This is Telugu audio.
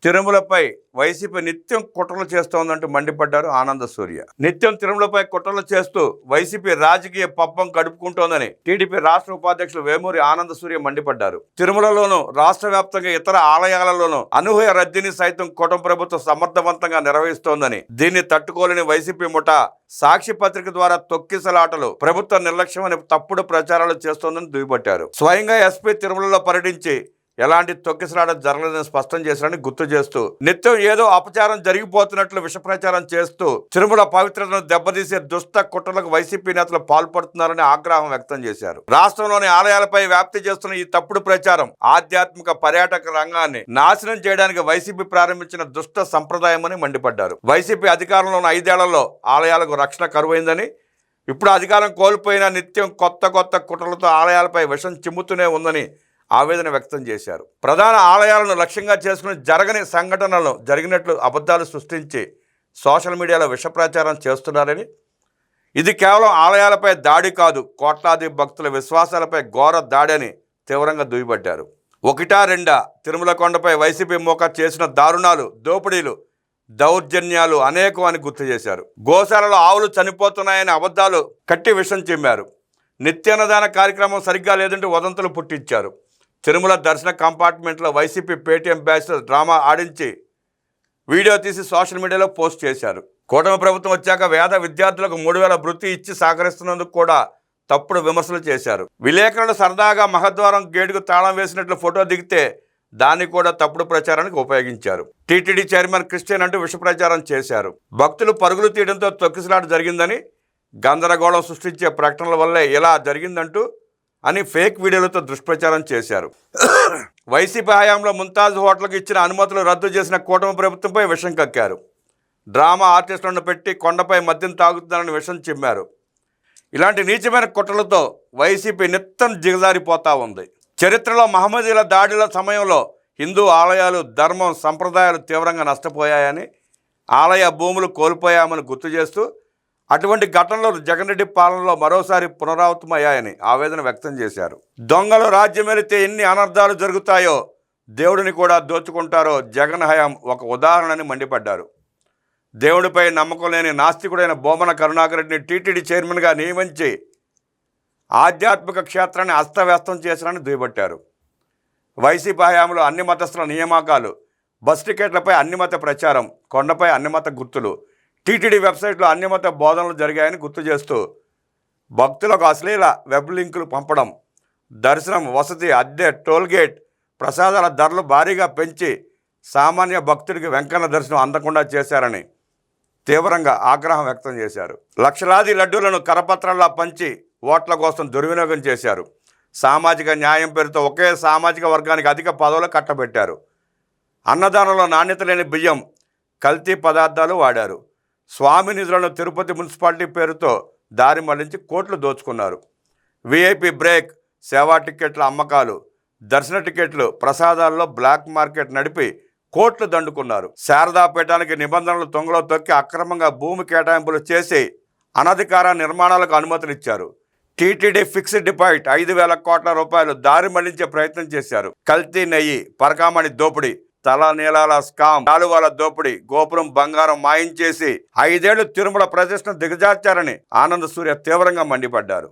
తిరుమలపై వైసీపీ నిత్యం కుట్రలు చేస్తోందంటూ మండిపడ్డారు ఆనంద సూర్య. నిత్యం తిరుమలపై కుట్రలు చేస్తూ వైసీపీ రాజకీయ పబ్బం గడుపుకుంటోందని టీడీపీ రాష్ట్ర ఉపాధ్యక్షులు వేమూరి ఆనంద సూర్య మండిపడ్డారు. తిరుమలలోనూ రాష్ట్ర వ్యాప్తంగా ఇతర ఆలయాలలోనూ అనూహ్య రద్దీని సైతం కూటమి ప్రభుత్వం సమర్థవంతంగా నిర్వహిస్తోందని, దీన్ని తట్టుకోలేని వైసీపీ ముఠా సాక్షి పత్రిక ద్వారా తొక్కిసలాటలు, ప్రభుత్వ నిర్లక్ష్యం అనే తప్పుడు ప్రచారాలు చేస్తోందని దుయ్యబట్టారు. స్వయంగా ఎస్పీ తిరుమలలో పర్యటించి ఎలాంటి తొక్కిసలాట జరగలేదని స్పష్టం చేశారని గుర్తు చేస్తూ, నిత్యం ఏదో అపచారం జరిగిపోతున్నట్లు విష ప్రచారం చేస్తూ తిరుమల పవిత్రతను దెబ్బతీసే దుష్ట కుట్రలకు వైసీపీ నేతలు పాల్పడుతున్నారని ఆగ్రహం వ్యక్తం చేశారు. రాష్ట్రంలోని ఆలయాలపై వ్యాప్తి చేస్తున్న ఈ తప్పుడు ప్రచారం ఆధ్యాత్మిక పర్యాటక రంగాన్ని నాశనం చేయడానికి వైసీపీ ప్రారంభించిన దుష్ట సంప్రదాయమని మండిపడ్డారు. వైసీపీ అధికారంలో ఉన్న 5 ఏళ్లలో ఆలయాలకు రక్షణ కరువైందని, ఇప్పుడు అధికారం కోల్పోయిన నిత్యం కొత్త కుట్రలతో ఆలయాలపై విషం చిమ్ముతూనే ఉందని ఆవేదన వ్యక్తం చేశారు. ప్రధాన ఆలయాలను లక్ష్యంగా చేసుకుని జరగని సంఘటనలను జరిగినట్లు అబద్ధాలు సృష్టించి సోషల్ మీడియాలో విష ప్రచారం చేస్తున్నారని, ఇది కేవలం ఆలయాలపై దాడి కాదు, కోట్లాది భక్తుల విశ్వాసాలపై ఘోర దాడి అని తీవ్రంగా దుయ్యబట్టారు. ఒకటా రెండా తిరుమల కొండపై వైసీపీ మోక చేసిన దారుణాలు, దోపిడీలు, దౌర్జన్యాలు అనేకం అని గుర్తు చేశారు. గోశాలలో ఆవులు చనిపోతున్నాయని అబద్ధాలు కట్టి విషం చిమ్మారు. నిత్యాన్నదాన కార్యక్రమం సరిగ్గా లేదంటూ వదంతులు పుట్టించారు. తిరుమల దర్శన కంపార్ట్మెంట్లో వైసీపీ పేటీఎం బ్యాచ్ డ్రామా ఆడించి వీడియో తీసి సోషల్ మీడియాలో పోస్ట్ చేశారు. కూటమి ప్రభుత్వం వచ్చాక వేద విద్యార్థులకు 3000 భృతి ఇచ్చి సహకరిస్తున్నందుకు కూడా తప్పుడు విమర్శలు చేశారు. విలేకరులు సరదాగా మహద్వారం గేటుకు తాళం వేసినట్లు ఫోటో దిగితే దాన్ని కూడా తప్పుడు ప్రచారానికి ఉపయోగించారు. టీటీడీ చైర్మన్ క్రిస్టియన్ అంటూ విష ప్రచారం చేశారు. భక్తులు పరుగులు తీయడంతో తొక్కిసలాట జరిగిందని, గందరగోళం సృష్టించే ప్రకటనల వల్లే ఇలా జరిగిందంటూ అని ఫేక్ వీడియోలతో దుష్ప్రచారం చేశారు. వైసీపీ హయాంలో ముంతాజ్ హోటల్కు ఇచ్చిన అనుమతులు రద్దు చేసిన కూటమి ప్రభుత్వంపై విషం కక్కారు. డ్రామా ఆర్టిస్టులను పెట్టి కొండపై మద్యం తాగుతున్నారని విషం చిమ్మారు. ఇలాంటి నీచమైన కుట్రలతో వైసీపీ నిత్యం దిగజారిపోతూ ఉంది. చరిత్రలో మహమ్మదీల దాడుల సమయంలో హిందూ ఆలయాలు, ధర్మం, సంప్రదాయాలు తీవ్రంగా నష్టపోయాయని, ఆలయ భూములు కోల్పోయామని గుర్తు చేస్తూ, అటువంటి ఘటనలు జగన్ రెడ్డి పాలనలో మరోసారి పునరావృతమయ్యాయని ఆవేదన వ్యక్తం చేశారు. దొంగలు రాజ్యమేలితే ఎన్ని అనర్థాలు జరుగుతాయో, దేవుడిని కూడా దోచుకుంటారో జగన్ హయాం ఒక ఉదాహరణని మండిపడ్డారు. దేవుడిపై నమ్మకం లేని నాస్తికుడైన బొమ్మన కరుణాకర్ రెడ్డిని టీటీడీ చైర్మన్గా నియమించి ఆధ్యాత్మిక క్షేత్రాన్ని అస్తవ్యస్తం చేశారని దుయ్యబట్టారు. వైసీపీ హయాంలో అన్ని మతస్థుల నియామకాలు, బస్ టికెట్లపై అన్నిమత ప్రచారం, కొండపై అన్నిమత గుర్తులు, టీటీడీ వెబ్సైట్లో అన్యమత బోధనలు జరిగాయని గుర్తు చేస్తూ, భక్తులకు అశ్లీల వెబ్ లింకులు పంపడం, దర్శనం, వసతి, అద్దె, టోల్గేట్, ప్రసాదాల ధరలు భారీగా పెంచి సామాన్య భక్తుడికి వెంకన్న దర్శనం అందకుండా చేశారని తీవ్రంగా ఆగ్రహం వ్యక్తం చేశారు. లక్షలాది లడ్డూలను కరపత్రాల్లా పంచి ఓట్ల కోసం దుర్వినియోగం చేశారు. సామాజిక న్యాయం పేరుతో ఒకే సామాజిక వర్గానికి అధిక పదవులు కట్టబెట్టారు. అన్నదానంలో నాణ్యత లేని బియ్యం, కల్తీ పదార్థాలు వాడారు. స్వామి నిధులను తిరుపతి మున్సిపాలిటీ పేరుతో దారి మళ్లించి కోట్లు దోచుకున్నారు. విఐపి బ్రేక్, సేవా టికెట్ల అమ్మకాలు, దర్శన టికెట్లు, ప్రసాదాల్లో బ్లాక్ మార్కెట్ నడిపి కోట్లు దండుకున్నారు. శారదాపీఠానికి నిబంధనలు తొంగలో తొక్కి అక్రమంగా భూమి కేటాయింపులు చేసి అనధికార నిర్మాణాలకు అనుమతులు ఇచ్చారు. టీటీడీ ఫిక్స్డ్ డిపాజిట్ 5,000 కోట్ల రూపాయలు దారి మళ్లించే ప్రయత్నం చేశారు. కల్తీ నెయ్యి, పరకామణి దోపిడీ, తల నీలాల స్కామ్, నాలువాల దోపిడీ, గోపురం బంగారం మాయం చేసి 5 ఏళ్లు తిరుమల ప్రతిష్టను దిగజార్చారని ఆనంద సూర్య తీవ్రంగా మండిపడ్డారు.